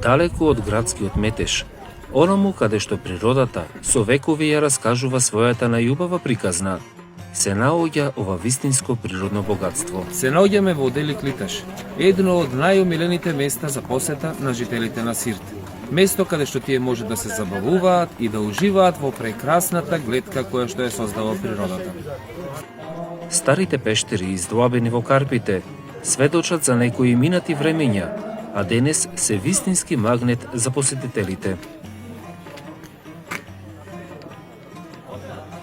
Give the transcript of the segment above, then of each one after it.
далеку од градскиот метеж, онаму каде што природата со векови ја раскажува својата најубава приказна, се наоѓа ова вистинско природно богатство. Се наоѓаме во Делик Литаш, едно од најомилените места за посета на жителите на Сирт. Место каде што тие може да се забавуваат и да уживаат во прекрасната гледка која што е создава природата. Старите пештери издлабени во Карпите сведочат за некои минати времења, а денес се вистински магнет за посетителите.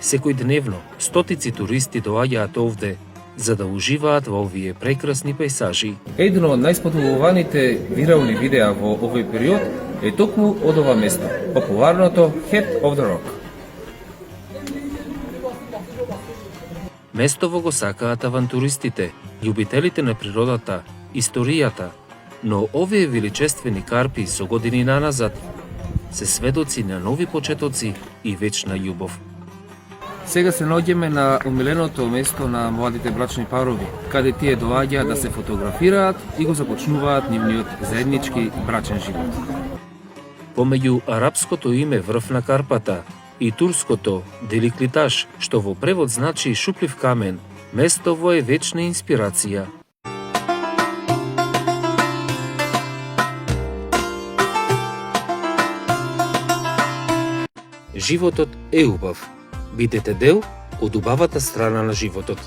Секој дневно стотици туристи доаѓаат овде за да уживаат во овие прекрасни пејсажи. Едно од најсподобуваните вирални видеа во овој период е токму од ова место, популарното Head of the Rock. Местово го сакаат авантуристите, љубителите на природата, историјата, но овие величествени карпи со години наназад се сведоци на нови почетоци и вечна љубов. Сега се наоѓаме на умиленото место на младите брачни парови, каде тие доаѓаат да се фотографираат и го започнуваат нивниот заеднички брачен живот. Помеѓу арапското име Врв на Карпата и турското Делик Литаш, што во превод значи шуплив камен, местово е вечна инспирација. Животот е убав. Бидете дел од убавата страна на животот.